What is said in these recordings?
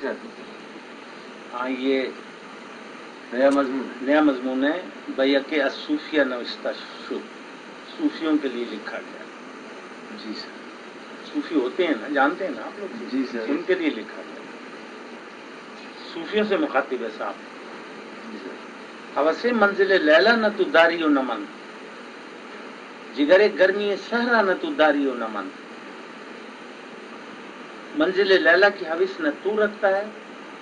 سر. ہاں یہ نیا مضمون ہے. بیک الصوفیہ نوشتہ شد، صوفیوں کے لیے لکھا گیا. جی سر. صوفی ہوتے ہیں نا، جانتے ہیں نا آپ لوگ. جی سر. ان کے لیے لکھا گیا. صوفیوں سے مخاطب ہے صاحب. جی سر. حوث منزل لیلا نہ تو داری و نمن، جگرے گرمی صحرا نہ تو داری و نمن. منزل لیلا کی حوث نہ تو رکھتا ہے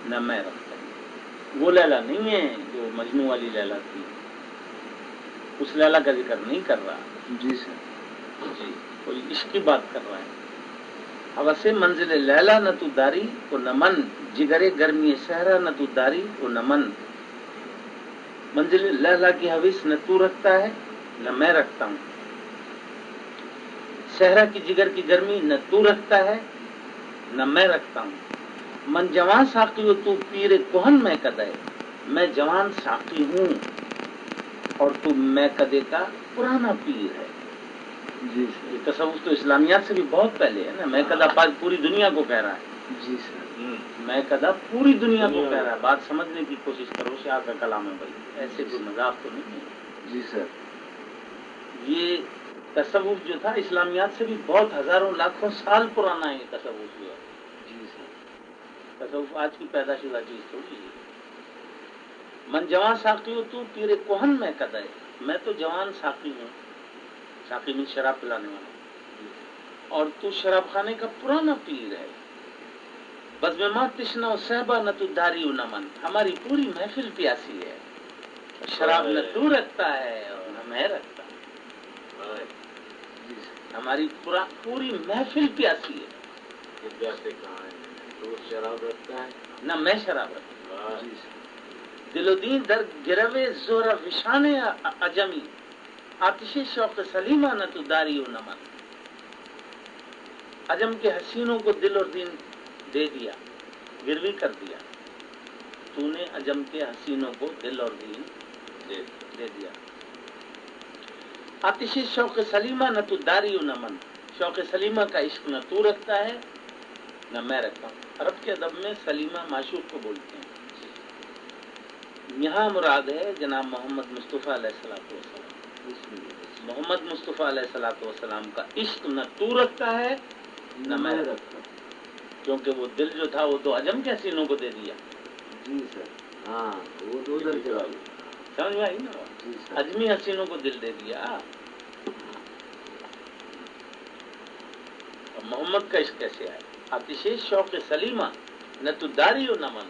نہ میں رکھتا ہوں. وہ لیلا نہیں ہے جو مجنوں والی لیلا تھی، اس لیلا کا ذکر نہیں کر رہا. جی سر. جی کوئی عشق کی بات کر رہا ہے. حوث منزل لیلا نہ تو داری و نمن، جگرے گرمی صحرا نہ تو داری و نمن. منزل لیلا کی حوث نہ تو رکھتا ہے نہ میں رکھتا ہوں. صحرا کی جگر کی گرمی نہ تو رکھتا ہے نہ میں رکھتا ہوں. من جوان ساقی و تو پیر کہن میں کدے، میں جوان ساقی ہوں اور تو میں کدے کا پرانا پیر ہے. جی سر. یہ تصوف تو اسلامیات سے بھی بہت پہلے ہے نا. میں کدا پوری دنیا کو کہہ رہا ہے. جی سر. میں کدا پوری دنیا کو کہہ رہا ہے. بات سمجھنے کی کوشش کرو. شاہ کا کلام ہے بھائی، ایسے کوئی مذاق تو نہیں ہے. جی سر. یہ تصوف جو تھا اسلامیات سے بھی بہت ہزاروں لاکھوں سال پرانا ہے. یہ تصوف جو ہے. جی سر. تصوف آج کی پیدا شدہ چیز تھوڑی ہے. من جوان ساقی ہو تو پیر کوہن میں کدے، میں تو جوان ساقی ہوں. ساقی میں شراب پلانے والا، اور تو شراب خانے کا پرانا پیر ہے. بس میں ماں تشنا و صحبہ نہ تو داری و نمن. ہماری پوری محفل پیاسی ہے، شراب نہ تو رکھتا ہے اور نہ میں رکھتا. ہماری پوری محفل پیاسی ہے. پیاسے کہاں ہے؟ تو شراب رکھتا ہے نہ میں شراب رکھتا. دل و دین در گروے زہرہ وشان عجمی، آتش شوق سلیمہ نہ تو داری و نمن. عجم کے حسینوں کو دل اور دین دے دیا، گروی کر دیا. تو نے عجم کے حسینوں کو دل اور دین دے دیا. آتش شوق سلیمہ نہ تو داری و نمن. شوق سلیمہ کا عشق نہ تو رکھتا ہے نہ میں رکھتا ہوں. عرب کے ادب میں سلیمہ معشوق کو بولتے ہیں. یہاں مراد ہے جناب محمد مصطفیٰ علیہ الصلوۃ والسلام. محمد مصطفیٰ علیہ الصلوۃ والسلام کا عشق نہ تو رکھتا ہے نہ میں رکھتا ہوں، کیونکہ وہ دل جو تھا وہ تو عجم کے حسینوں کو دے دیا. جی سر. ہاں وہ تو ادھر کے والے سمجھ میں آئی نا. عجمی حسینوں کو دل دے دیا. محمد کا عشق کیسے آئے؟ آتش شوق سلیمہ نہ تو داری و نمن.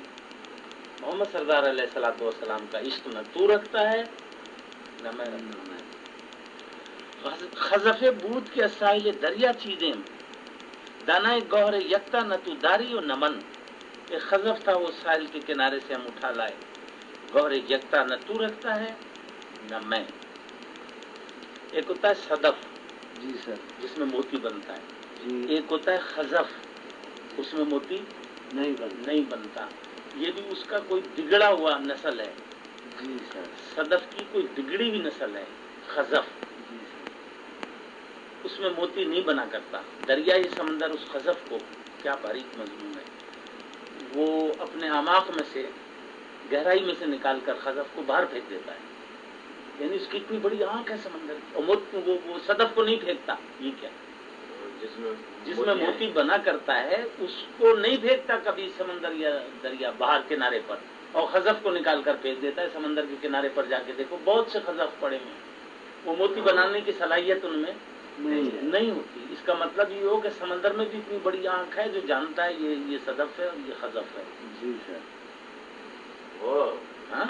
محمد سردار علیہ الصلوۃ والسلام کا عشق نہ تو رکھتا ہے نہ میں رکھتا ہوں. خزف بود کے ساحل دریا چیدیں، دانائے گوہر یکتا نہ تو داری و نمن. ایک خزف تھا، وہ ساحل کے کنارے سے ہم اٹھا لائے. گوہر یکتا نہ تو رکھتا ہے نہ میں. ایک ہوتا ہے صدف، جی سر، جس میں موتی بنتا ہے. ایک ہوتا ہے خزف، اس میں موتی نہیں بنتا. یہ بھی اس کا کوئی بگڑا ہوا نسل ہے. جی سر. صدف کی کوئی بگڑی ہوئی نسل ہے خزف. جی سر. اس میں موتی نہیں بنا کرتا. دریائی سمندر اس خزف کو، کیا باریک مضمون ہے، وہ اپنے اعماق میں سے، گہرائی میں سے نکال کر خزف کو باہر پھینک دیتا ہے. یعنی اس کی اتنی بڑی آنکھ ہے سمندر کی، اور وہ صدف کو نہیں پھینکتا. یہ کیا جس میں موتی بنا کرتا ہے اس کو نہیں پھینکتا کبھی سمندر یا دریا باہر کنارے پر، اور خزف کو نکال کر پھینک دیتا ہے. سمندر کے کنارے پر جا کے دیکھو بہت سے خزف پڑے ہیں. وہ موتی بنانے کی صلاحیت ان میں نہیں ہوتی. اس کا مطلب یہ ہو کہ سمندر میں بھی اتنی بڑی آنکھ ہے جو جانتا ہے یہ صدف ہے اور یہ خزف ہے. جی سر. ہاں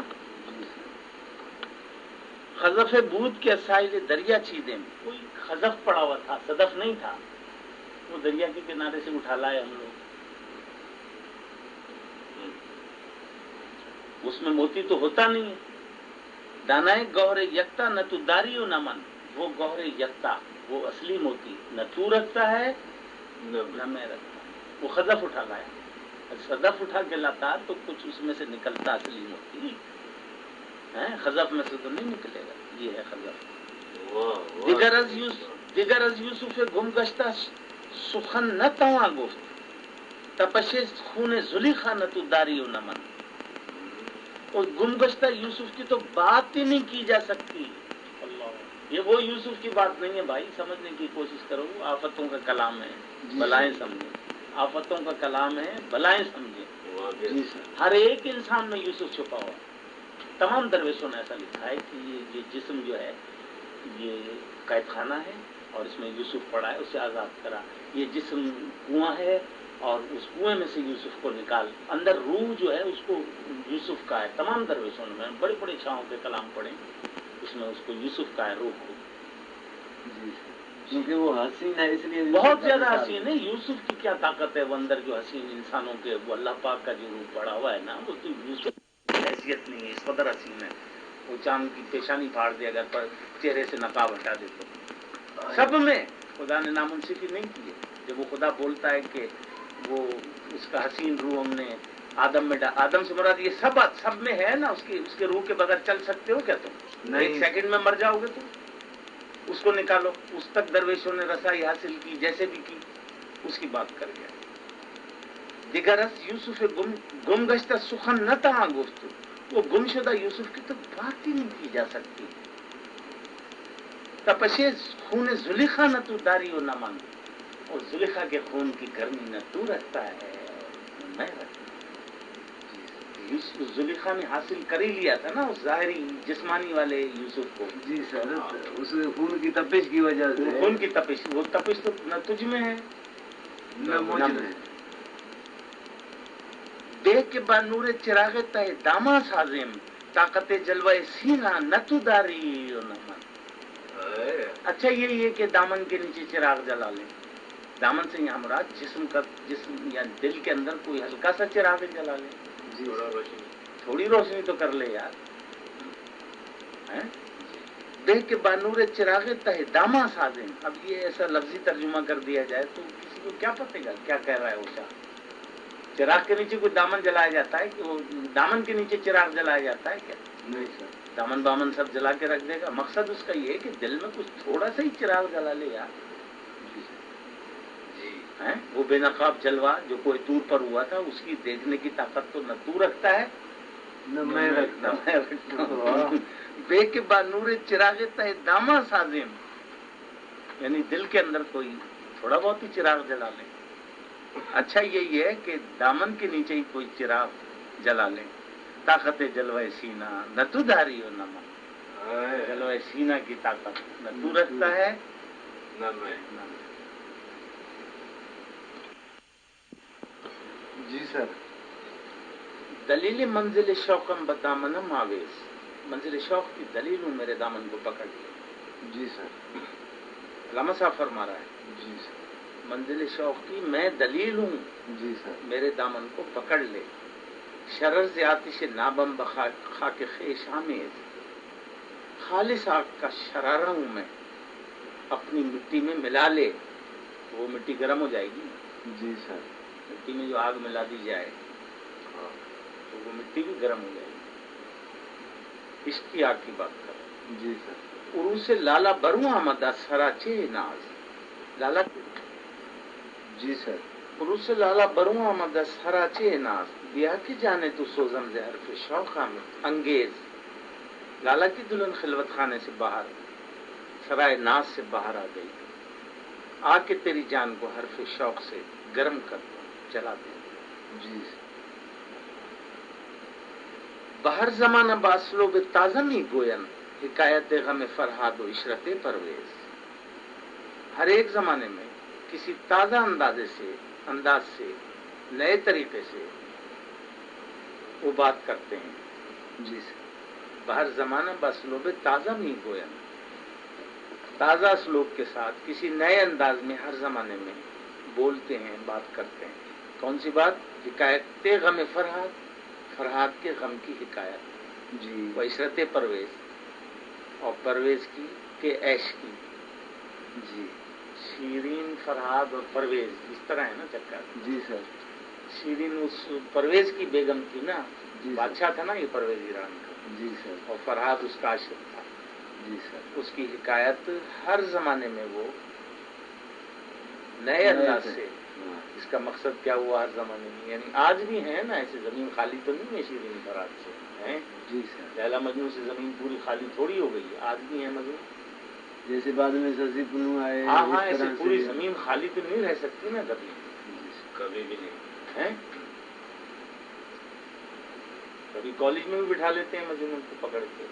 خزف بود کے ساحل دریا چیدیں. کوئی خزف پڑا ہوا تھا، صدف نہیں تھا. وہ دریا کے کنارے سے اٹھا لائے ہم لوگ. اس میں موتی تو ہوتا نہیں ہے. دانائے گوہر یکتا نہ تو داری و نمن. وہ گوہر یکتا، وہ اصلی موتی، نہ تو رکھتا ہے نہ میں رکھتا. وہ خزف اٹھا لایا. صدف اٹھا کے لاتا تو کچھ اس میں سے نکلتا اصلی موتی. خزف میں سے تو نہیں نکلے گا. یہ ہے خزف. دیگر از یوسف گم گشتہ سخن نہ تواں گفت. تپشے خون زلیخا نہ تو داری و نمن. اور گمگشتہ یوسف کی تو بات ہی نہیں کی جا سکتی. یہ وہ یوسف کی بات نہیں ہے بھائی, سمجھنے کی کوشش کرو. آفتوں کا کلام ہے, بلائیں سمجھیں. آفتوں کا کلام ہے, بلائیں سمجھیں. ہر ایک انسان میں یوسف چھپا ہوا. تمام درویشوں نے ایسا لکھا ہے کہ یہ جسم جو ہے یہ قید خانہ ہے اور اس میں یوسف پڑا ہے, اسے آزاد کرا. یہ جسم کنواں ہے اور اس کنویں میں سے یوسف کو نکال. اندر روح جو ہے اس کو یوسف کا ہے. تمام درویشوں نے, بڑے بڑے شاہوں کے کلام پڑھے, اس میں اس کو یوسف کا ہے, روح کو. کیونکہ وہ حسین ہے اس لیے بہت زیادہ حسین ہے. یوسف کی کیا طاقت ہے, وہ اندر جو حسین انسانوں کے, وہ اللہ پاک کا جو روح پڑا ہوا ہے نا, وہ تو یوسف کی حیثیت نہیں ہے, اس قدر حسین ہے. وہ چاند کی پیشانی پھاڑ دیا اگر پر چہرے سے نقاب ہٹا دے تو. سب میں خدا نے نامنصفی نہیں کی ہے. جب وہ خدا بولتا ہے کہ وہ اس کا حسین روح ہم نے آدم میں آدم سے مراد یہ سب میں ہے نا, اس کے روح کے بغیر چل سکتے ہو کیا تم؟ ایک سیکنڈ میں مر جاؤ گے تم. اس کو نکالو. اس تک درویشوں نے رسائی حاصل کی, جیسے بھی کی, اس کی بات کر گیا. دیگرس یوسف گم گشتہ سخن نہ تہاں گفت. وہ گمشدہ یوسف کی تو بات ہی نہیں کی جا سکتی. تپشے خون زلیخا نہ تو داری و نہ من. اور زلیخا کے خون کی گرمی نہ تو رکھتا ہے اور میں رکھتا. یوسف زلیخا نے حاصل کر ہی لیا تھا نا اس ظاہری جسمانی والے یوسف کو. جی سر, اس خون کی تپش کی وجہ سے. خون کی تپش, وہ تپش تو نہ تجھ میں ہے نہ مجھ میں. دیکھ کے با نور چراغ تہ داما سازم. طاقت جلوہ سینہ نہ تو داری و نہ من. اچھا یہی ہے کہ دامن کے نیچے چراغ جلا لیں. دامن سے یہاں مراد جسم یا دل کے اندر کوئی ہلکا سا چراغ جلا لیں. تھوڑی روشنی تو کر لے یار. دیکھ کے بانور چراغ تہ داما سازم. اب یہ ایسا لفظی ترجمہ کر دیا جائے تو کسی کو کیا پتہ گا کیا کہہ رہا ہے وہ شاہ. چراغ کے نیچے کوئی دامن جلایا جاتا ہے کہ وہ دامن کے نیچے چراغ جلایا جاتا ہے کیا؟ نہیں سر. دامن بامن سب جلا کے رکھ دے گا. مقصد اس کا یہ ہے کہ دل میں کچھ تھوڑا سا ہی چراغ جلا لے یار. وہ بے نقاب جلوہ جو کوئی دور پر ہوا تھا, اس کی دیکھنے کی طاقت تو نہ تو رکھتا ہے نہ میں رکھتا ہوں. بے کے با نور چراغ تہ داما سازم, یعنی دل کے اندر کوئی تھوڑا بہت ہی چراغ جلا لیں. اچھا یہی ہے کہ دامن کے نیچے ہی کوئی چراغ جلا لیں. طاقت جلوہ سینہ نہ تو داری ہو نہ من. جلوہ سینہ کی طاقت نہ تو رکھتا ہے نہ میں. جی سر. دلیل منزل شوقم بدامنم آویز. منزل شوق کی دلیل ہوں, میرے دامن کو پکڑ لیا. جی سر. علامہ صاحب فرما رہا ہے. جی سر. منزل شوق کی میں دلیل ہوں. جی سر. میرے دامن کو پکڑ لے. شرر سے آتش نابم خاک خیش آمیز. خالص آگ کا شرارہ ہوں میں, اپنی مٹی میں ملا لے. وہ مٹی گرم ہو جائے گی. جی سر. مٹی میں جو آگ ملا دی جائے تو وہ مٹی بھی گرم ہو جائے گی. عشق کی آگ کی بات کر. جی سر. عروس لالا برو آمدہ سراچے ناز. لالا جی سر. عروس لالا برو آمدہ سراچے ناز. بیا کی جانے تو سوزم ز حرف شوق انگیز. لالا کی دلہن خلوت خانے سے باہر سرائے ناز سے باہر آ گئی. آ کے تیری جان کو حرف شوق سے گرم کر جلا دے. جی. بہر زمانہ باسلوب تازہ می گوین. حکایت غم فرہاد و عشرت پرویز. ہر ایک زمانے میں کسی تازہ انداز سے نئے طریقے سے وہ بات کرتے ہیں. جی سر. بہر زمانہ باسلوب تازہ می گوین. تازہ اسلوب کے ساتھ کسی نئے انداز میں ہر زمانے میں بولتے ہیں, بات کرتے ہیں. کون سی بات؟ حکایت غم فرہاد کے غم کی حکایت. جی. و عشرت پرویز, اور پرویز کی کہ عیش کی. جی. شیرین فرہاد اور پرویز اس طرح ہے نا چکر. جی سر. شیرین اس پرویز کی بیگم تھی نا. جی بادشاہ تھا نا یہ پرویز ایران کا. جی سر. اور فرہاد اس کا عاشق تھا. جی سر. اس کی حکایت ہر زمانے میں وہ نئے انداز سے. اس کا مقصد کیا ہوا ہر زمانے میں، یعنی آج بھی ہے نا ایسے، زمین خالی تو نہیں ہے شیرین فرات سے ہیں؟ جی سر، لیلا مجنوں سے زمین پوری خالی تھوڑی ہو گئی ہے، آج بھی ہے مجنوں. جیسے بعد میں سرسی پنو آئے ہاں اس ہاں، ایسے طرح پوری سے. زمین خالی تو نہیں رہ سکتی نا کبھی، جی سر. کبھی بھی نہیں ہے. کبھی کالج میں بھی بٹھا لیتے ہیں مجنوں کو پکڑ کے.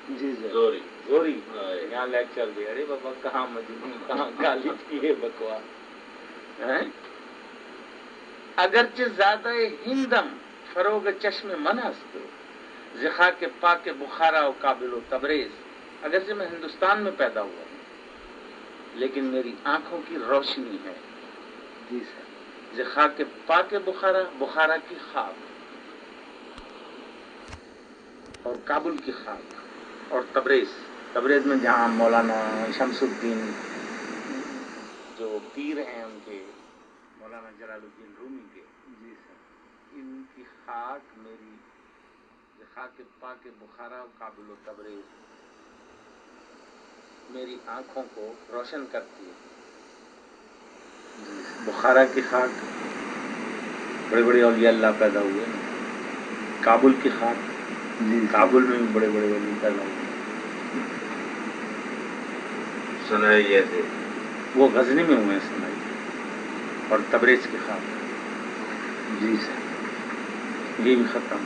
جی سر. زوری زوری یہاں لیکچر دے، ارے بابا کہاں مجنوں کہاں کالج کی ہے بکواس. اگرچہ زیادہ ہندم فروغ چشم من است زخا کے پاک بخارا و قابل و تبریز. اگرچہ میں ہندوستان میں پیدا ہوا ہوں لیکن میری آنکھوں کی روشنی ہے. جی سر. زخا کے پاک بخارا، بخارا کی خاک اور کابل کی خاک اور تبریز، تبریز میں جہاں مولانا شمس الدین جو پیر ہیں ان کے، مولانا جلال الدین رومی کے، جی سر. ان کی خاک میری خاک پاک بخارا و قابل و تبریز میری آنکھوں کو روشن کرتی ہے. بخارا کی خاک، بڑے بڑے اولیاء اللہ پیدا ہوئے. کابل کی خاک، جی کابل میں بھی بڑے بڑے ولی پیدا ہوئے. سنائی تھے وہ غزنی میں ہوئے ہیں سنائی. اور تبریز کی خاک. جی سر. یہ بھی ختم،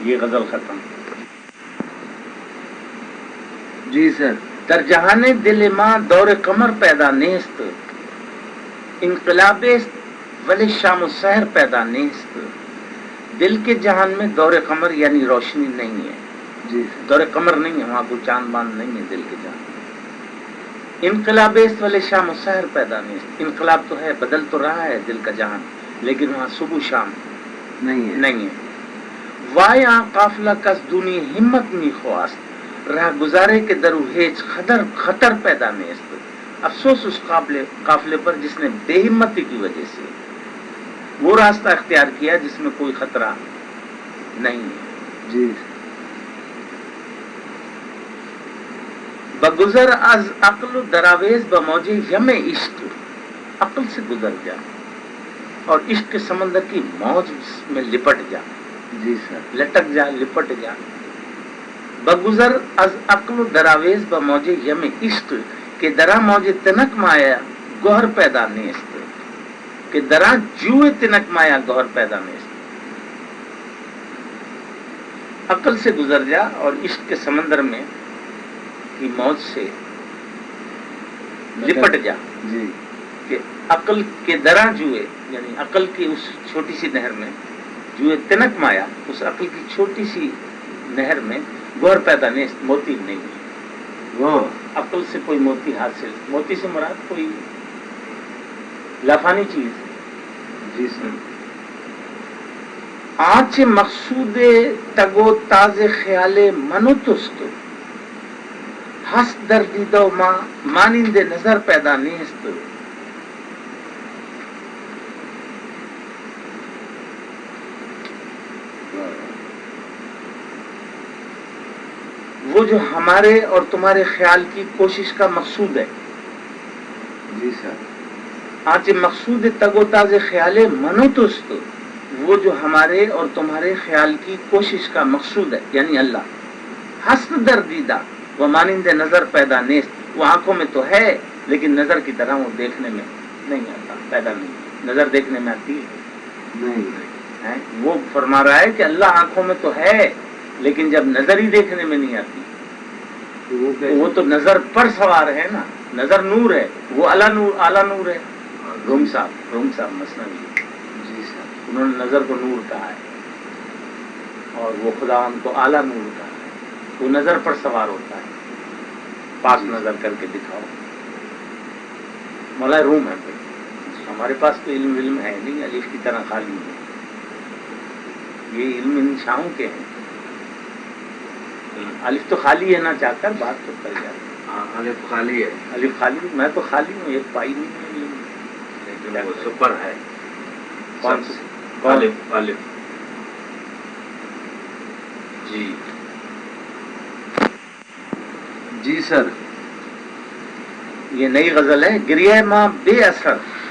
یہ غزل ختم. جی سر. در جہان دل ماں دور قمر پیدا نیست انقلاب ولی شام و سحر پیدا نیست. دل کے جہان میں دور قمر یعنی روشنی نہیں ہے. جی دور قمر نہیں ہے، وہاں کوئی چاند باند نہیں ہے دل کے جہان. انقلاب ولی شام و سحر پیدا نیست. انقلاب تو ہے، بدل تو رہا ہے دل کا جہان، لیکن وہاں صبح شام نہیں ہے. وایا قافلہ کس دونی ہمت می خواست راہ گزارے کے درو ہیچ خطر پیدا نیست. افسوس اس قافلے پر جس نے بے ہمتی کی وجہ سے وہ راستہ اختیار کیا جس میں کوئی خطرہ نہیں ہے. جی. بگذر از عقل و دراویز بموج یم عشق. عقل سے گزر جا اور عشق کے سمندر کی موج میں لپٹ جا. جی سر. لٹک جا، لپٹ جا. بگذر از عقل و دراویز بموج یم عشق کہ درا موج تنک مایا گوہر پیدا نیست. کہ درا جوئے تنک مایا گوہر پیدا نیست. عقل سے گزر جا اور عشق کے سمندر میں کی موج سے لپٹ جا. جی. کہ عقل کے درا جوئے یعنی عقل کی اس چھوٹی سی نہر میں، جوئے تنک مایا اس عقل کی چھوٹی سی نہر میں گوہر پیدا نیست، موتی نہیں ہے. وہ عقل سے کوئی موتی حاصل، موتی سے مراد کوئی لافانی چیز. جی سر. آنچ مقصود تگو تاز خیال منو تست ہس در دیدو ماں مانند نظر پیدا نیست. وہ جو ہمارے اور تمہارے خیال کی کوشش کا مقصود ہے. جی سر. آنچ مقصود تگو تاز خیال منو تست، وہ جو ہمارے اور تمہارے خیال کی کوشش کا مقصود ہے یعنی اللہ. حسن در دیدہ وہ مانند نظر پیدا نیست، وہ آنکھوں میں تو ہے لیکن نظر کی طرح وہ دیکھنے میں نہیں آتا، پیدا نہیں. نظر دیکھنے میں آتی نہیں. وہ فرما رہا ہے کہ اللہ آنکھوں میں تو ہے لیکن جب نظر ہی دیکھنے میں نہیں آتی وہ تو نظر پر سوار ہے نا. نظر نور ہے، وہ اعلیٰ نور ہے. روم صاحب مثنوی. جی سر. انہوں نے نظر کو نور کہا ہے اور وہ خدا ان کو اعلیٰ نور کہا ہے. وہ نظر پر سوار ہوتا ہے. پاس نظر کر کے دکھاؤ. مولا روم ہے بھائی. ہمارے پاس تو علم ہے نہیں، الف کی طرح خالی ہے. یہ علم ان شاہوں کے ہیں. الف تو خالی ہے نا، چاہ کر بات تو کر جاتی. الف خالی ہے. الف خالی، میں تو خالی ہوں، ایک پائی نہیں ہے علم. لیکن وہ سپر ہے. کون سے؟ الف. جی جی سر. یہ نئی غزل ہے. گریہ ماں بے اثر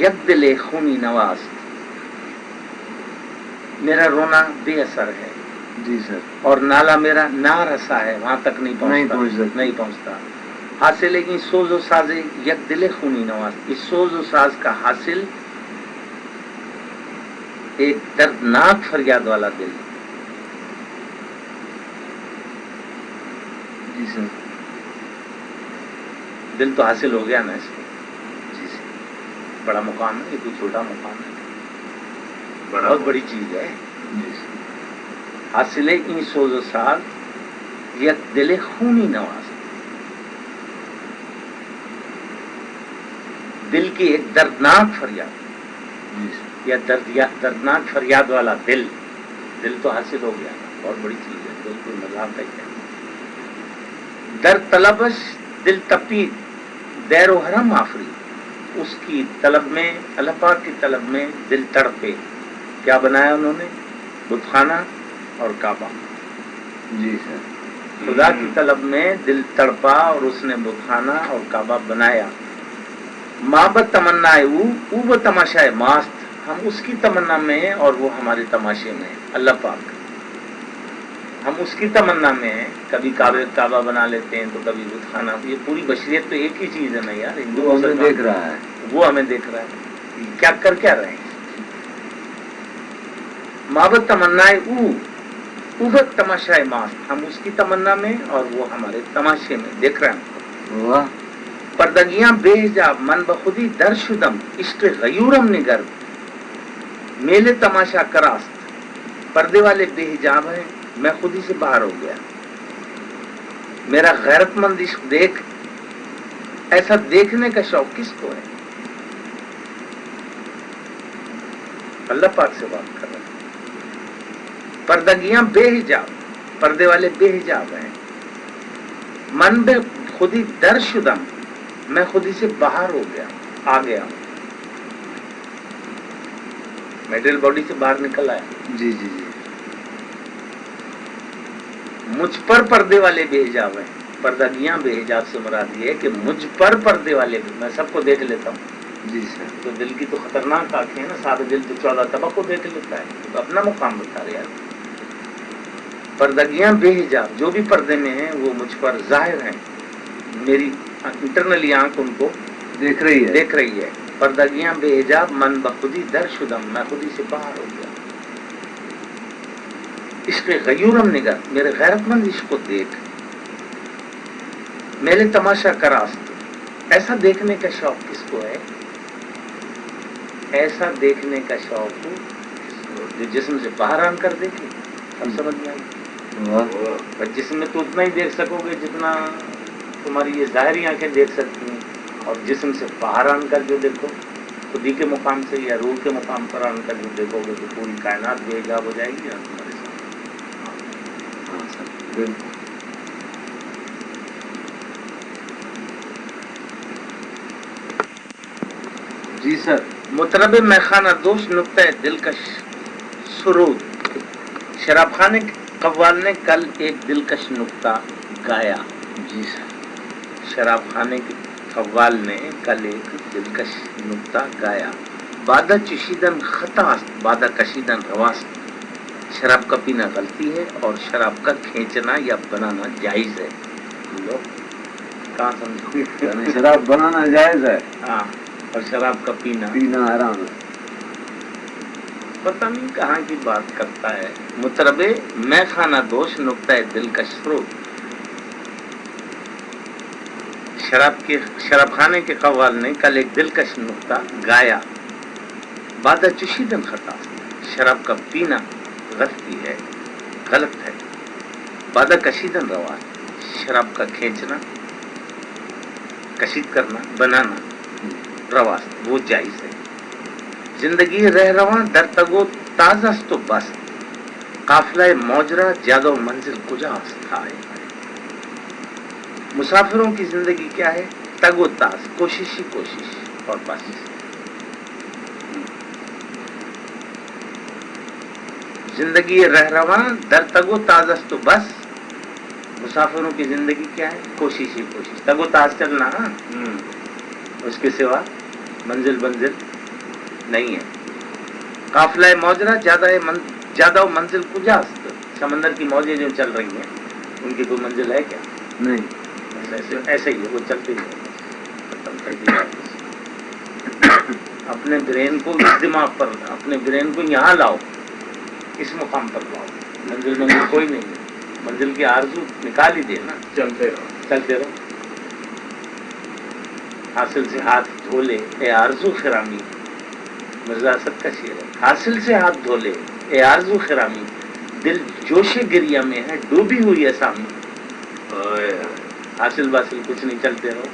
یک دل خونی نواست. میرا رونا بے اثر ہے جی سر. اور نالا میرا نا رسا ہے، وہاں تک نہیں پہنچتا. حاصل ہے کہ سوز و ساز یک دل خونی نواز. اس سوز و ساز کا حاصل ایک دردناک فریاد والا دل. جی سر. دل تو حاصل ہو گیا نا اس کو. جی سر. بڑا مقام ہے، یہ کوئی چھوٹا مقام ہے، بہت بڑی چیز ہے. جی سر. حاصل این سوز و ساز یک دل خونی نواز. دل کی ایک دردناک فریاد. جی سر. یا دردناک فریاد والا دل. دل تو حاصل ہو گیا، بہت بڑی چیز ہے. دل کوئی مذاق ہے کیا؟ در طلبش دل تپید دیر و حرم آفری. اس کی طلب میں، اللہ پاک کی طلب میں دل تڑپے. کیا بنایا انہوں نے؟ بت خانہ اور کعبہ. جی سر. خدا کی طلب میں دل تڑپا اور اس نے بت خانہ اور کعبہ بنایا. محبت تمنا او وہ تماشائے ماست. ہم اس کی تمنا میں ہیں اور وہ ہمارے تماشے میں ہیں. اللہ پاک ہم اس کی تمنا میں ہیں. کبھی کعبہ بنا لیتے ہیں تو کبھی بت خانہ. یہ پوری بشریت تو ایک ہی چیز ہے نا یار. ہندو وہ ہمیں دیکھ رہا ہے. وہ ہمیں دیکھ رہا ہے. کیا کر کیا رہے ہیں؟ محبت تمنا اوبت تماشائے ماست. ہم اس کی تمنا میں اور وہ ہمارے تماشے میں دیکھ رہے ہیں. واہ. پردگیاں بے حجاب من بخودی در شدم عشق غیورم نگر. میلے تماشا کراست. پردے والے بے حجاب ہیں، میں خود ہی سے باہر ہو گیا. میرا غیرت مند عشق دیکھ. ایسا دیکھنے کا شوق کس کو ہے؟ اللہ پاک سے بات کر رہے ہیں. پردگیاں بے حجاب، پردے والے بے حجاب ہیں. من بے خودی در شدم، میں خود ہی سے باہر ہو گیا، آ گیا. میٹریل باڈی سے باہر نکل آیا. جی جی جی. مجھ پر پردے والے بے حجاب ہیں. پردگیاں بے حجاب سے مراد یہ ہے کہ مجھ پر پردے والے، میں سب کو دیکھ لیتا ہوں. جی سر. تو دل کی تو خطرناک آنکھیں ہیں نا. سادہ دل تو 14 طبق کو دیکھ لیتا ہے. تو اپنا مقام بتا رہے ہیں. پردگیاں بے حجاب، جو بھی پردے میں ہیں وہ مجھ پر ظاہر ہیں. میری انٹرنلی آنکھ ان کو دیکھ رہی ہے. پردگیاں بے حجاب من بخودی در شدم، میں خود ہی سے باہر ہو گیا. عشق غیورم نگر، میرے غیرت مند عشق کو دیکھ. میرے تماشا کراست. ایسا دیکھنے کا شوق کس کو ہے؟ ایسا دیکھنے کا شوق جو جسم سے باہر آن کر دیکھے. اب سمجھ میں آئی؟ اور جسم میں تو اتنا ہی دیکھ سکو گے جتنا تمہاری یہ ظاہری آنکھیں دیکھ سکتی ہیں. اور جسم سے باہر آن کر جو دیکھو، خودی کے مقام سے یا روح کے مقام پر آن کر جو دیکھو گے تو پوری کائنات بے حجاب ہو جائے گی نا تمہارے سامنے. ہاں سر. بالکل. جی سر. مطرب میخانہ دوش نقطہ دلکش سرود. شراب خانے قوال نے کل ایک دلکش نقطہ گایا. جی سر. شراب خانے کے قوال نے کل ایک دلکش نقطہ گایا. بادہ چشیدن خطاست بادہ کشیدن رواست. شراب کا پینا غلطی ہے اور شراب کا کھینچنا یا بنانا جائز ہے. لو کہاں سمجھو گے؟ شراب بنانا جائز ہے. ہاں، اور شراب کا پینا حرام ہے. پتہ نہیں کہاں کی بات کرتا ہے. مطرب میں خانہ دوش نقطہ دلکش سرود. شراب خانے کے قوال نے کل ایک دلکش نقطہ گایا. بادہ چشیدن خطا، شراب کا پینا غلطی ہے، غلط ہے. بادہ کشیدن روا، شراب کا کھینچنا، کشید کرنا، بنانا روا، وہ جائز ہے. زندگی رہ رواں در تگو تازہ تو بس. قافلہ موجرہ زیادہ منزل کجا تھا. مسافروں کی زندگی کیا ہے؟ تگ و تاز، کوشش ہی کوشش اور بس. زندگی رہ رواں در تگ و تاز تو بس. مسافروں کی زندگی کیا ہے؟ کوشش ہی کوشش، تگ و تاز چلنا، ہاں اس کے سوا منزل نہیں ہے. قافلہ موجرہ زیادہ منزل کجاست، سمندر کی موجیں جو چل رہی ہیں ان کی کوئی منزل ہے کیا؟ نہیں. ایسے ہی ہے، وہ چلتے ہی ہے. ختم کر دیا. اپنے برین کو اس دماغ پر، اپنے برین کو یہاں لاؤ، اس مقام پر لاؤ. منزل کوئی نہیں ہے. منزل کی آرزو نکال ہی دے نا، چلتے رہو. حاصل سے ہاتھ دھو لے اے آرزو خرامی، مرزا اسد کا شعر ہے. حاصل سے ہاتھ دھو لے اے آرزو خرامی، دل جوش گریا میں ہے ڈوبی ہوئی اسامی. حاصل باصل کچھ نہیں، چلتے رہو.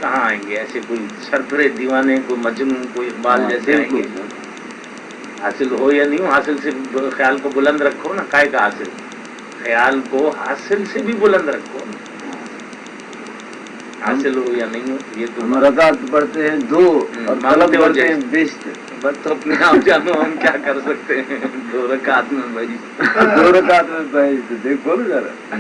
کہاں آئیں گے ایسے کوئی سربرے دیوانے، کوئی مجنون، کوئی اقبال جیسے آئیں گے؟ حاصل ہو یا نہیں ہو، حاصل سے خیال کو بلند رکھو نا. کائے کا حاصل؟ خیال کو حاصل سے بھی بلند رکھو نا. حاصل ہو یا نہیں ہو یہ تو ہم رکعت پڑھتے ہیں 2 اور طلب کرتے ہیں 20. بس تو اپنے آپ جانو ہم کیا کر سکتے ہیں. 2 رکعت میں بھائی 2 رکعت میں بھائی دیکھو نا ذرا.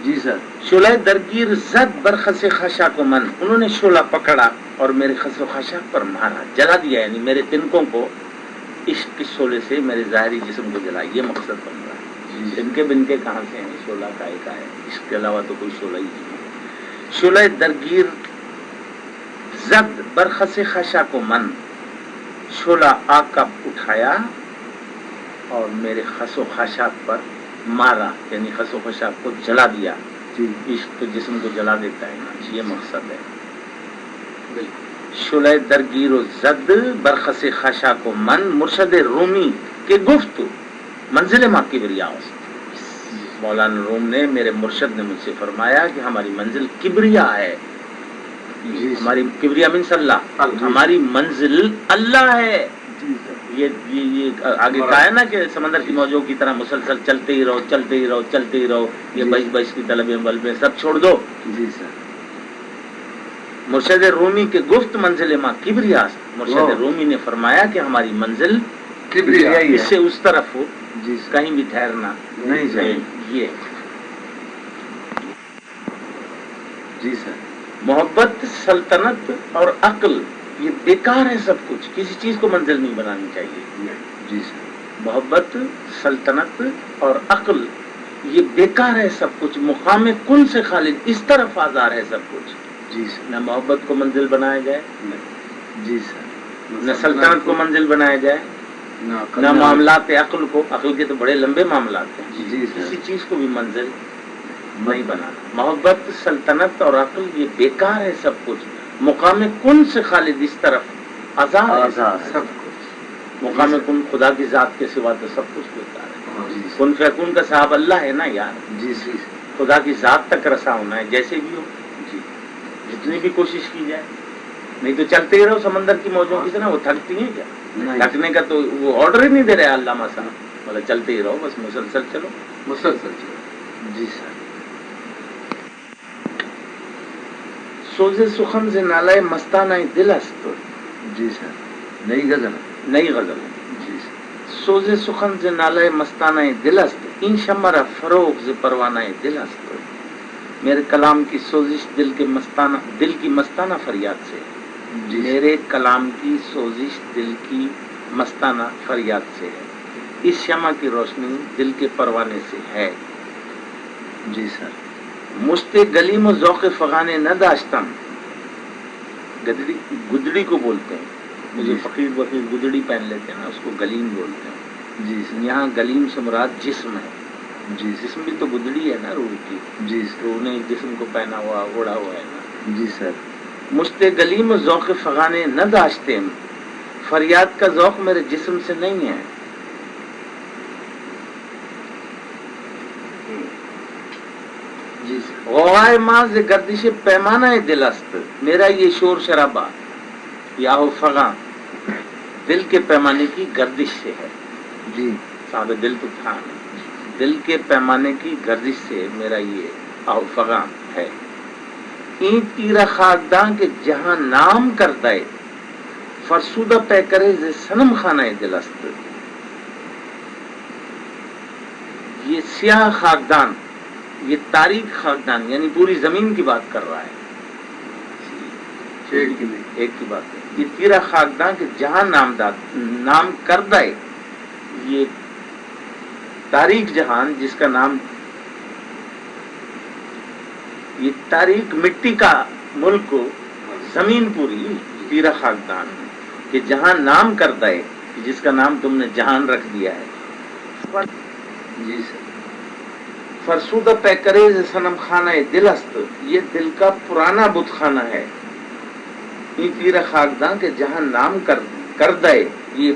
جی سر. شعلہ درگیر زد برخس خشا کو من، انہوں نے شعلہ پکڑا اور میرے خس و خشاک پر مارا، جلا دیا. یعنی میرے تنکوں کو عشق کے شعلے سے میرے ظاہری جسم کو جلا. یہ مقصد بن رہا ہے. تنکے بنکے کہاں سے ہیں؟ شعلہ کائے کا ہے؟ عشق کے علاوہ تو کوئی شعلہ ہی نہیں ہے. شعلہ درگیر زد برخس خشا کو من، شعلہ آگ کا اٹھایا اور میرے خس و خشاک پر مارا، یعنی خس و خشاک کو جلا دیا. عشق تو جسم کو جلا دیتا ہے نا. یہ مقصد ہے. شعلہ درگیر و زد برخس خشا کو من، مرشد رومی کے گفت منزل ماں کبریا. مولانا روم نے، میرے مرشد نے مجھ سے فرمایا کہ ہماری منزل کبریا ہے. ہماری کبریا منس اللہ، ہماری منزل اللہ ہے. یہ آگے کہا ہے نا کہ سمندر کی موجوں کی طرح مسلسل چلتے ہی رہو. یہ بش کی طلبیں بلبیں سب چھوڑ دو. جی سر. مرشد رومی کے گفت منزل ماں کبریا. مرشد رومی نے فرمایا کہ ہماری منزل کبریا، اس سے اس طرف ہو، کہیں بھی ٹھہرنا نہیں چاہیے. یہ جی سر. محبت، سلطنت اور عقل یہ بیکار ہے. سب کچھ، کسی چیز کو منزل نہیں بنانی چاہیے. جی سر. محبت، سلطنت اور عقل یہ بیکار ہے. سب کچھ مقام کن سے خالد، اس طرف آزار ہے سب کچھ. جی سر. نہ محبت کو منزل بنایا جائے، جی سر. نہ سلطنت کو منزل بنایا جائے، نہ معاملات عقل کو. عقل کے تو بڑے لمبے معاملات ہیں. جی سر. کسی چیز کو بھی منزل نہیں بنانا. محبت، سلطنت اور عقل یہ بیکار ہے سب کچھ. مقام کن سے خالد، اس طرف آزاد ہے سب کچھ. مقام کن خدا کی ذات کے سوا تو سب کچھ بیکار ہے. کن فیکون کا صاحب اللہ ہے نا یار. جی جی. خدا کی ذات تک رسا ہونا ہے جیسے بھی ہو. جی جتنی بھی کوشش کی جائے. نہیں تو چلتے ہی رہو سمندر کی موجوں کی طرح. وہ تھکتی ہیں کیا؟ تھکنے کا تو وہ آرڈر ہی نہیں دے رہے علامہ صاحب. مطلب چلتے ہی رہو، بس مسلسل چلو، مسلسل چلو. جی سر. سوز سخن سے نالائے مستانہ دل است. جی سر. نئی غزل. جی سر. سوز سخن سے نالائے مستانہ دل است، این شمر فروغ ز پروانہ دل است. میرے کلام کی سوزش دل کی مستانہ فریاد سے. میرے کلام کی سوزش دل کی مستانہ فریاد سے ہے. اس شمع کی روشنی دل کے پروانے سے ہے. جی سر. مشت گلیم و ذوق فغانے نہ داشتم. گدڑی کو بولتے ہیں. مجھے فقیر گدڑی پہن لیتے ہیں نا، اس کو گلیم بولتے ہیں. جی سر. یہاں گلیم سے مراد جسم ہے. جی. جسم بھی تو گدڑی ہے نا روح کی. جی سر. روح نے جسم کو پہنا ہوا اوڑا ہوا ہے نا. جی سر. مشت گلیم و ذوق فغانے نہ داشتم، فریاد کا ذوق میرے جسم سے نہیں ہے. غوائے ماز گردش پیمانہ دل است. میرا یہ شور شرابہ یا فغاں دل کے پیمانے کی گردش سے ہے. جی صاحب دل تو تھا، دل کے پیمانے کی گردش سے میرا یہ آہو فغاں ہے. این تیرا خاکداں کے جہاں نام کردہ فرسودہ پہ کرے ز سنم خانہ دل است. یہ سیاہ خاکدان، یہ تاریک خاکدان، یعنی پوری زمین کی بات کر رہا ہے، ایک کی بات ہے. یہ تیرا خاکدان کہ جہاں نام کردہ ہے، یہ تاریک جہان جس کا نام، یہ تاریک مٹی کا ملک، زمین پوری تیرا خاکدان کہ جہاں نام کردہ ہے، جس کا نام تم نے جہان رکھ دیا ہے. جی سر. فرسودہ پیکریز صنم خانہ دل است، یہ دل کا پرانا بت خانہ ہے. یہ تیرا خاکدان کہ جہاں نام کردہ ہے، یہ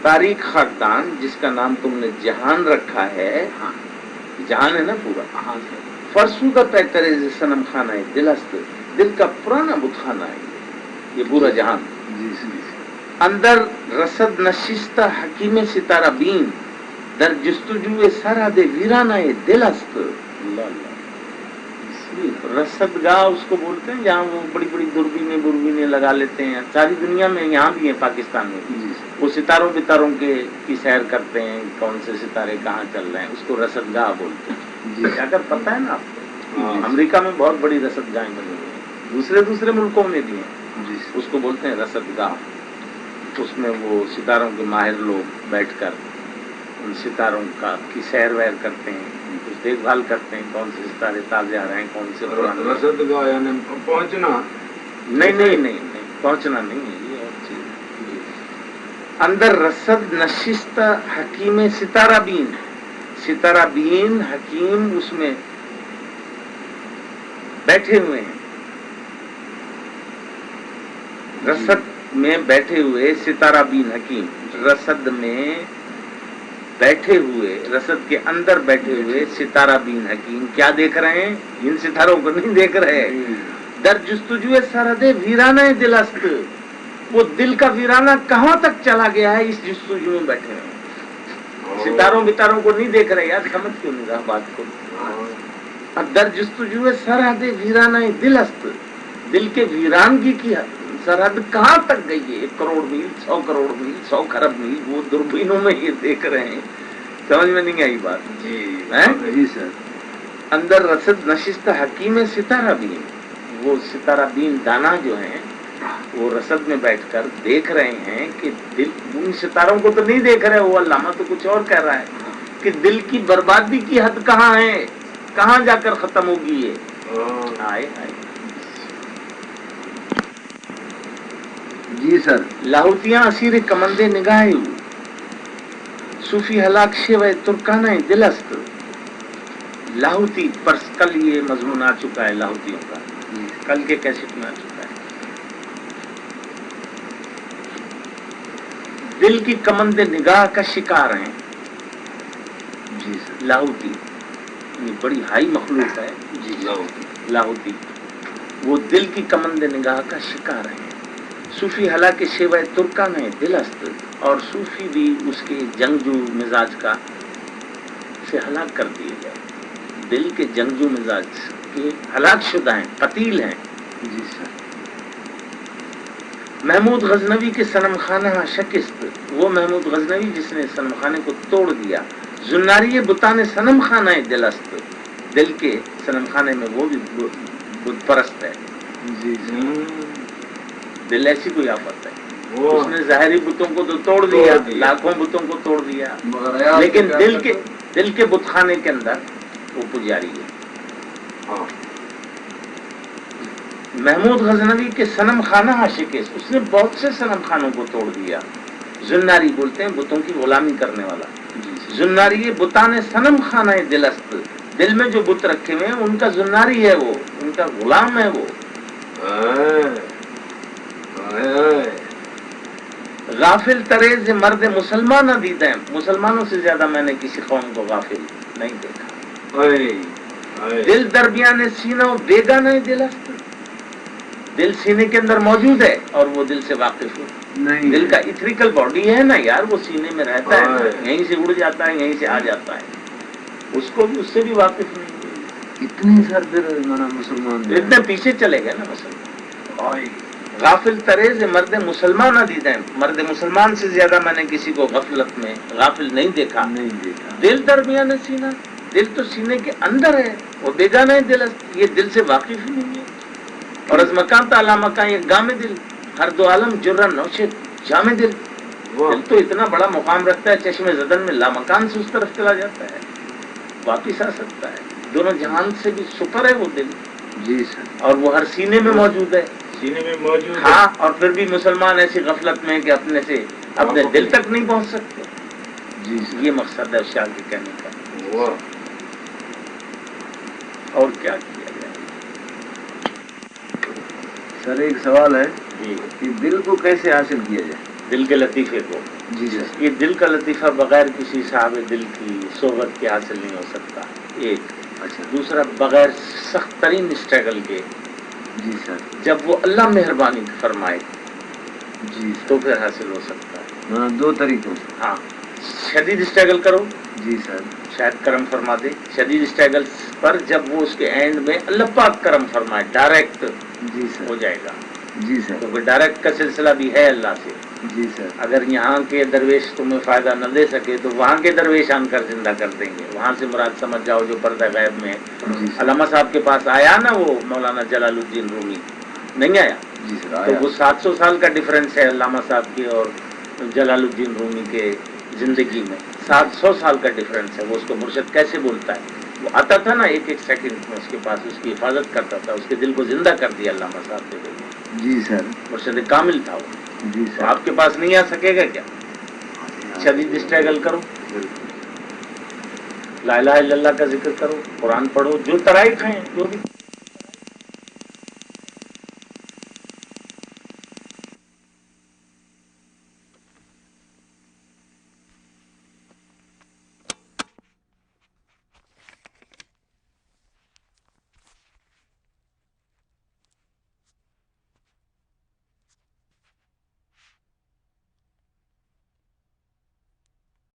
تاریک خاکدان جس کا نام تم نے جہان رکھا ہے. جہان ہے نا پورا. فرسودہ پیکریز صنم خانہ دل است، دل کا پرانا بت خانہ ہے یہ پورا جہان. اندر رسد نشستہ حکیم ستارہ بین، در جستجو سرحد ویرانہ دل است. رسد گاہ اس کو بولتے ہیں جہاں وہ بڑی بڑی دوربینیں لگا لیتے ہیں. ساری دنیا میں، یہاں بھی ہیں پاکستان میں بھی، وہ ستاروں کی سیر کرتے ہیں، کون سے ستارے کہاں چل رہے ہیں، اس کو رسد گاہ بولتے ہیں. اگر پتہ ہے نا آپ کو، امریکہ میں بہت بڑی رسد گاہیں بنی ہوئی ہیں، دوسرے ملکوں میں بھی ہیں. اس کو بولتے ہیں رسد گاہ. اس میں وہ ستاروں کے ماہر لوگ بیٹھ کر ان ستاروں کی سیر ویر کرتے ہیں، کچھ دیکھ بھال کرتے ہیں، کون سے ستارے تازے آ رہے ہیں، کون سے پرانے. رسد گاہ یعنی پہنچنا؟ نہیں، پہنچنا نہیں ہے، یہ اور چیز. اندر رسد نشست حکیم ستارہ بین حکیم اس میں بیٹھے ہوئے ہیں. رسد میں بیٹھے ہوئے ستارہ بین حکیم، رسد میں بیٹھے ہوئے، رسد کے اندر بیٹھے ہوئے ستارہ بین حکیم کیا دیکھ رہے ہیں؟ ان ستاروں کو نہیں دیکھ رہے. در جستجو سرحد ویرانہ دل است، وہ دل کا ویرانہ کہاں تک چلا گیا ہے، اس جستجو میں بیٹھے ہیں. ستاروں کو نہیں دیکھ رہے. یار سمجھ کیوں نہیں رہا بات کو؟ در جستجو سرحد ویرانہ دل است، دل کے ویرانگی کی سرحد کہاں تک گئی ہے؟ 1 کروڑ میل، 100 کروڑ میل، 100 خرب میل، وہ دوربینوں میں یہ دیکھ رہے ہیں. سمجھ میں نہیں آئی بات؟ جی سر. اندر رسد نشست حکیم ستارہ بین، وہ ستارہ بین دانا جو ہیں وہ رسد میں بیٹھ کر دیکھ رہے ہیں کہ دل، ان ستاروں کو تو نہیں دیکھ رہے. وہ علامہ تو کچھ اور کہہ رہا ہے کہ دل کی بربادی کی حد کہاں ہے، کہاں جا کر ختم ہوگی یہ. آئے جی سر. لاہوتیاں اسیر کمندے نگاہ، صوفی ہلاک شیوہ ترکانہ دل است. لاہوتی پر کل یہ مضمون آ چکا ہے لاہوتیوں کا، کل کے کیسٹ میں آ چکا ہے. دل کی کمند نگاہ کا شکار ہیں. جی سر. لاہوتی یہ بڑی ہائی مخلوق ہے. جی لاہوتی وہ دل کی کمند نگاہ کا شکار ہیں. صوفی ہلاک شیوہ ترکانہ دل است، اور صوفی بھی اس کے جنگجو مزاج کا سے ہلاک کر دیے گئے. دل کے جنگجو مزاج کے ہلاک شدہ ہیں، قتیل ہیں. جی سر. محمود غزنوی کے صنم خانہ شکست، وہ محمود غزنوی جس نے صنم خانے کو توڑ دیا. زناری بتان صنم خانہ دل است، دل کے صنم خانے میں وہ بھی بت پرست ہے. جی دل ایسی کوئی آفت ہے. اس نے ظاہری بتوں کو تو توڑ دیا، لاکھوں بتوں کو توڑ دیا، لیکن دل کے بت خانے کے اندر وہ پجاری ہے. محمود غزنوی کے صنم خانہ شکست، اس نے بہت سے صنم خانوں کو توڑ دیا. زناری بولتے ہیں بتوں کی غلامی کرنے والا. زناری بتان صنم خانہ دل است، دل میں جو بت رکھے ہوئے ہیں ان کا زناری ہے، وہ ان کا غلام ہے. وہ غافل تریز مرد مسلمان نہ دیتے ہیں، مسلمانوں سے زیادہ میں نے کسی قوم کو غافل نہیں دیکھا. دل درمیان سینہ و بیگانہ دل است، دل سینے کے اندر موجود ہے اور وہ دل سے واقف نہیں. دل کا ایتھریکل باڈی ہے نا یار، وہ سینے میں رہتا ہے، یہیں سے اڑ جاتا ہے، یہیں سے آ جاتا ہے. اس کو بھی، اس سے بھی واقف نہیں. اتنی سر پھر مسلمان اتنے پیچھے چلے گئے نا مسلمان. غافل تریز مرد مسلمان نہ دیدیں، مرد مسلمان سے زیادہ میں نے کسی کو غفلت میں غافل نہیں دیکھا. نہیں دیکھا. دل درمیان سینہ، دل تو سینے کے اندر ہے، وہ بیگانہ ہے دل، یہ دل سے واقف ہی نہیں ہے. اور از مکان تعالی مکان یہ گام دل، ہر دو عالم جرہ نوشے جام دل. دل تو اتنا بڑا مقام رکھتا ہے، چشم زدن میں لامکان سے اس طرف چلا جاتا ہے، واپس آ سکتا ہے. دونوں جہان سے بھی سپر ہے وہ دل. جی سر. اور وہ ہر سینے میں موجود ہے. سینے میں موجود ہے. ہاں، اور پھر بھی مسلمان ایسی غفلت میں کہ اپنے دل تک نہیں پہنچ سکتے. جی سر. یہ مقصد ہے شاہ کے کہنے کا. اور کیا کیا جائے؟ سر ایک سوال ہے جی، کہ دل کو کیسے حاصل کیا جائے؟ دل کے لطیفے کو. جی سر. یہ دل کا لطیفہ بغیر کسی صاحب دل کی صحبت کے حاصل نہیں ہو سکتا، ایک. اچھا. دوسرا، بغیر سخت ترین اسٹرگل کے. جی سر. جب وہ اللہ مہربانی فرمائے جی تو پھر حاصل ہو سکتا ہے. ہاں، دو طریقوں سے. ہاں، شدید اسٹرگل کرو، جی سر. شاید کرم فرما دے. شدید اسٹرگل پر جب وہ اس کے اینڈ میں اللہ پاک کرم فرمائے، ڈائریکٹ جی سر. ہو جائے گا. جی سر. کیونکہ ڈائریکٹ کا سلسلہ بھی ہے اللہ سے. جی سر. اگر یہاں کے درویش تمہیں فائدہ نہ دے سکے تو وہاں کے درویش آن کر زندہ کر دیں گے. وہاں سے مراد سمجھ جاؤ جو پردہ غیب میں جی سر. علامہ صاحب کے پاس آیا نا وہ مولانا جلال الدین رومی، نہیں آیا؟ جی سر. تو آیا. وہ 700 سال کا ڈیفرنس ہے علامہ صاحب کی اور جلال الدین رومی کے زندگی میں. 700 سال کا ڈیفرنس ہے. وہ اس کو مرشد کیسے بولتا ہے؟ وہ آتا تھا نا ایک ایک سیکنڈ میں اس کے پاس، اس کی حفاظت کرتا تھا، اس کے دل کو زندہ کر دیا علامہ صاحب نے. جی سر. مرشد کامل تھا وہ. جی تو سر. آپ کے پاس نہیں آ سکے گا کیا؟ شدید اسٹرگل کرو، لا الہ الا اللہ کا ذکر کرو، قرآن پڑھو، جو ترائی کھائیں، جو بھی